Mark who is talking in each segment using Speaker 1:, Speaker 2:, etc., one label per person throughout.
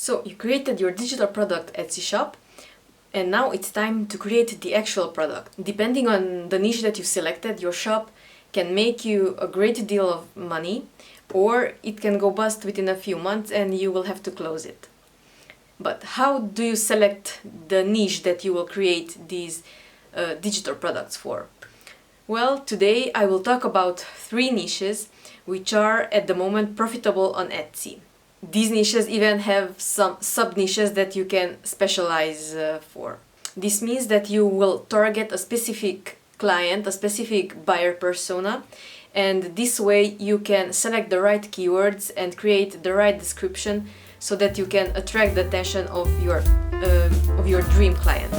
Speaker 1: So you created your digital product Etsy shop, and now it's time to create the actual product. Depending on the niche that you selected, your shop can make you a great deal of money, or it can go bust within a few months and you will have to close it. But how do you select the niche that you will create these digital products for? Well, today I will talk about 3 niches which are at the moment profitable on Etsy. These niches even have some sub-niches that you can specialize for. This means that you will target a specific client, a specific buyer persona, and this way you can select the right keywords and create the right description so that you can attract the attention of your dream client.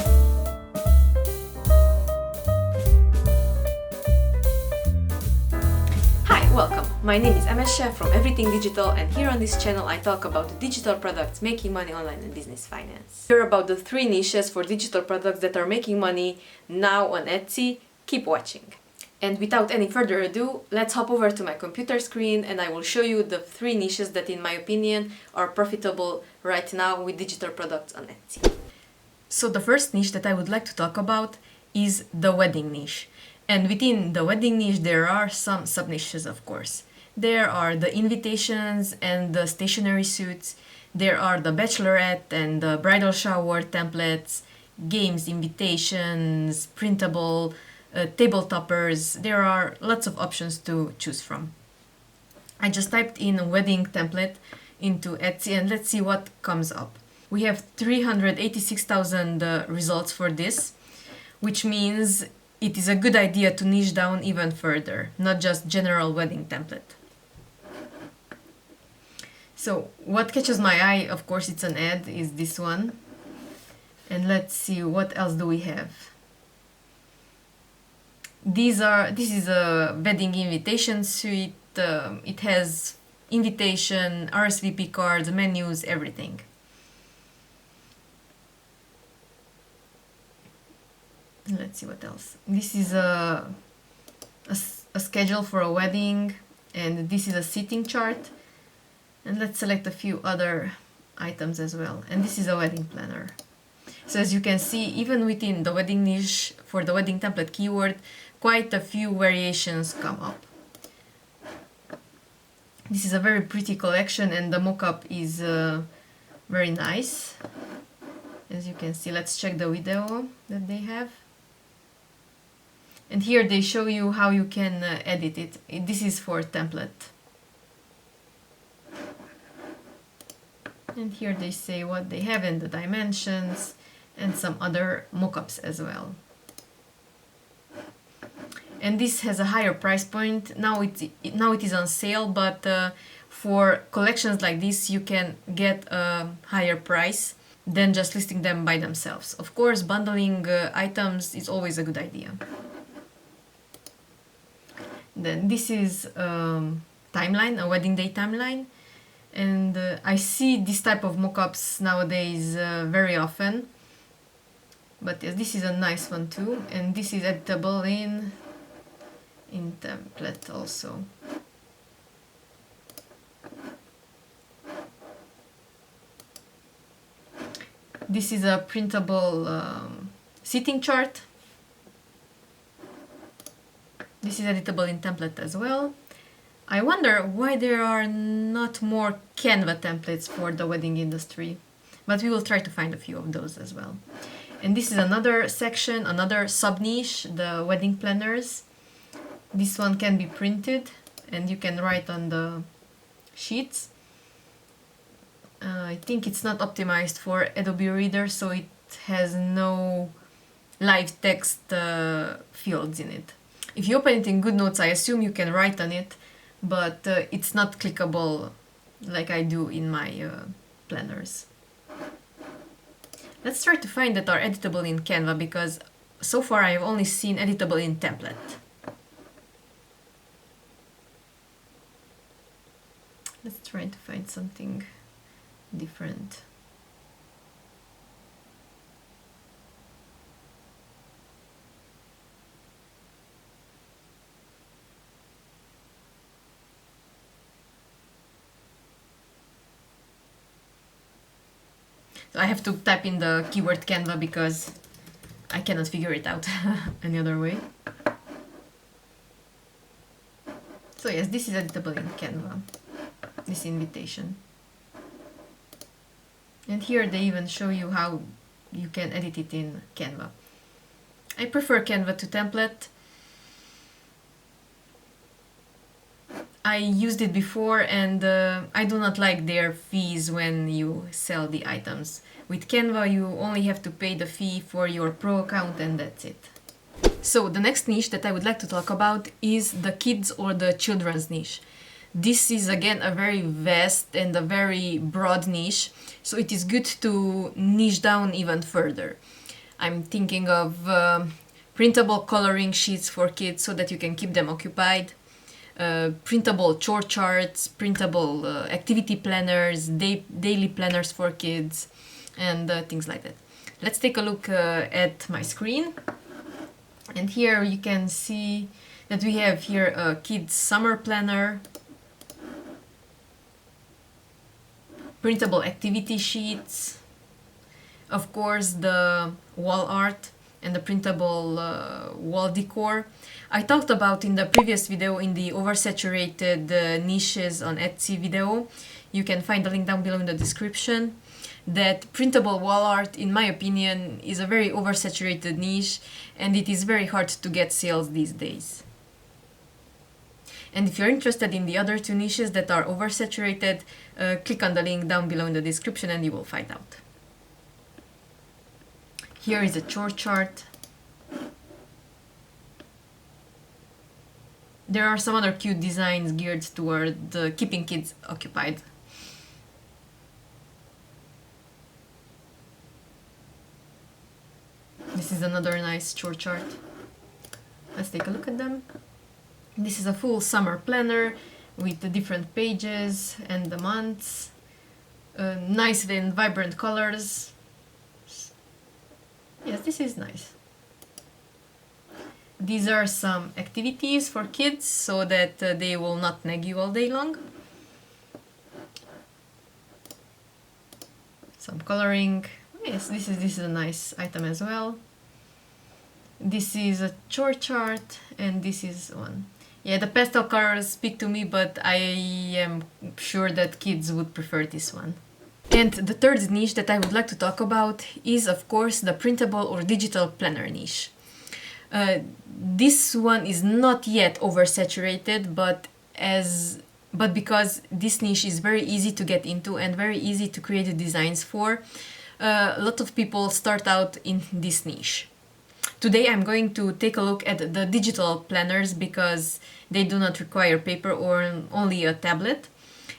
Speaker 1: Welcome! My name is MS Chef from Everything Digital, and here on this channel I talk about digital products, making money online, and business finance. Hear about the 3 niches for digital products that are making money now on Etsy. Keep watching! And without any further ado, let's hop over to my computer screen and I will show you the 3 niches that in my opinion are profitable right now with digital products on Etsy. So the first niche that I would like to talk about is the wedding niche. And within the wedding niche there are some sub-niches, of course. There are the invitations and the stationery suits, there are the bachelorette and the bridal shower templates, games invitations, printable, table toppers. There are lots of options to choose from. I just typed in wedding template into Etsy and let's see what comes up. We have 386,000 results for this, which means it is a good idea to niche down even further, not just general wedding template. So what catches my eye, of course it's an ad, is this one. And let's see what else do we have. This is a wedding invitation suite. It has invitation, RSVP cards, menus, everything. Let's see what else. This is a schedule for a wedding, and this is a seating chart. And let's select a few other items as well. And this is a wedding planner. So as you can see, even within the wedding niche for the wedding template keyword, quite a few variations come up. This is a very pretty collection and the mockup is very nice. As you can see, let's check the video that they have. And here they show you how you can edit it. This is for template. And here they say what they have and the dimensions and some other mockups as well. And this has a higher price point. Now it is on sale, but for collections like this you can get a higher price than just listing them by themselves. Of course, bundling items is always a good idea. Then this is timeline, a wedding day timeline, and I see this type of mockups nowadays very often. But yes, this is a nice one too, and this is editable in template also. This is a printable seating chart. This is editable in template as well. I wonder why there are not more Canva templates for the wedding industry, but we will try to find a few of those as well. And this is another section, another sub-niche, the wedding planners. This one can be printed and you can write on the sheets. I think it's not optimized for Adobe Reader, so it has no live text fields in it. If you open it in GoodNotes, I assume you can write on it, but it's not clickable like I do in my planners. Let's try to find that are editable in Canva, because so far I have only seen editable in template. Let's try to find something different. I have to type in the keyword Canva because I cannot figure it out any other way. So yes, this is editable in Canva, this invitation. And here they even show you how you can edit it in Canva. I prefer Canva to template. I used it before and I do not like their fees when you sell the items. With Canva you only have to pay the fee for your pro account and that's it. So the next niche that I would like to talk about is the kids or the children's niche. This is again a very vast and a very broad niche, so it is good to niche down even further. I'm thinking of printable coloring sheets for kids so that you can keep them occupied, printable chore charts, printable activity planners, daily planners for kids, and things like that. Let's take a look at my screen. And here you can see that we have here a kids summer planner, printable activity sheets, of course the wall art and the printable wall decor. I talked about in the previous video in the oversaturated niches on Etsy video. You can find the link down below in the description. That printable wall art, in my opinion, is a very oversaturated niche and it is very hard to get sales these days. And if you're interested in the other two niches that are oversaturated, click on the link down below in the description and you will find out. Here is a chore chart. There are some other cute designs geared toward keeping kids occupied. This is another nice chore chart. Let's take a look at them. This is a full summer planner with the different pages and the months. Nice and vibrant colors. Yes, this is nice. These are some activities for kids so that they will not nag you all day long. Some coloring. Yes, this is a nice item as well. This is a chore chart and this is one. Yeah, the pastel colors speak to me, but I am sure that kids would prefer this one. And the third niche that I would like to talk about is, of course, the printable or digital planner niche. This one is not yet oversaturated, but because this niche is very easy to get into and very easy to create the designs for, a lot of people start out in this niche. Today I'm going to take a look at the digital planners because they do not require paper or only a tablet.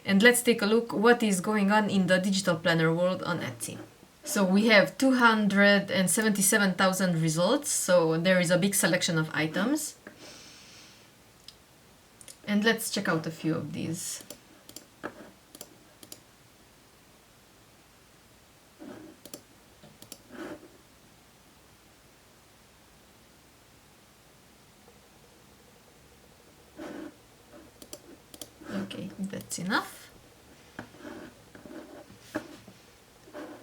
Speaker 1: And let's take a look what is going on in the digital planner world on Etsy. So we have 277,000 results, so there is a big selection of items. And let's check out a few of these. Okay, that's enough.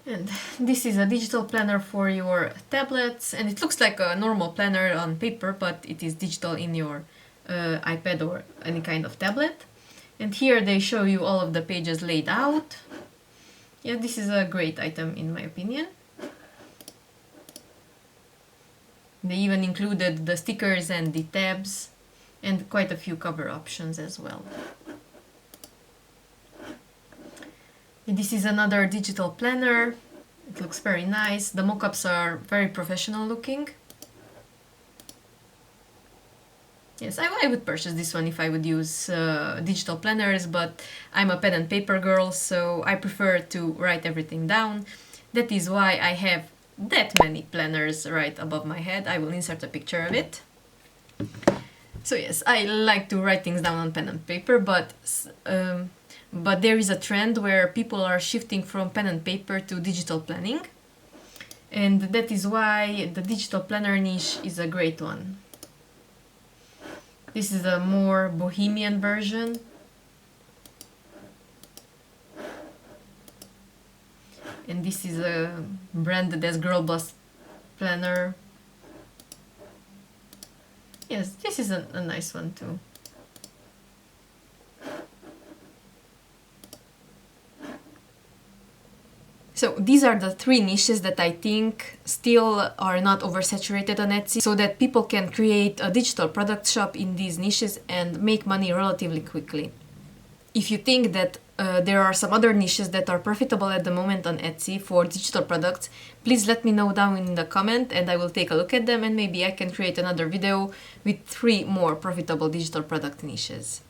Speaker 1: And this is a digital planner for your tablets, and it looks like a normal planner on paper, but it is digital in your iPad or any kind of tablet. And here they show you all of the pages laid out. Yeah, this is a great item in my opinion. They even included the stickers and the tabs and quite a few cover options as well. This is another digital planner. It looks very nice. The mockups are very professional looking. Yes, I would purchase this one if I would use digital planners, but I'm a pen and paper girl, so I prefer to write everything down. That is why I have that many planners right above my head. I will insert a picture of it. So yes, I like to write things down on pen and paper, but there is a trend where people are shifting from pen and paper to digital planning. And that is why the digital planner niche is a great one. This is a more bohemian version. And this is a branded as Girl Boss planner. Yes, this is a nice one too. So these are the 3 niches that I think still are not oversaturated on Etsy, so that people can create a digital product shop in these niches and make money relatively quickly. If you think that there are some other niches that are profitable at the moment on Etsy for digital products, please let me know down in the comment and I will take a look at them, and maybe I can create another video with 3 more profitable digital product niches.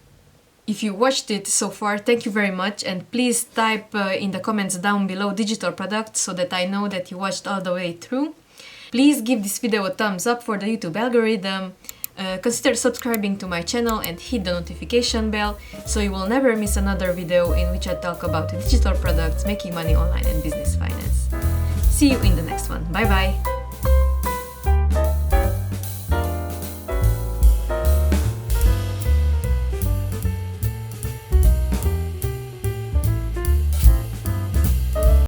Speaker 1: If you watched it so far, thank you very much, and please type in the comments down below digital products so that I know that you watched all the way through. Please give this video a thumbs up for the YouTube algorithm. Consider subscribing to my channel and hit the notification bell so you will never miss another video in which I talk about digital products, making money online and business finance. See you in the next one. Bye bye!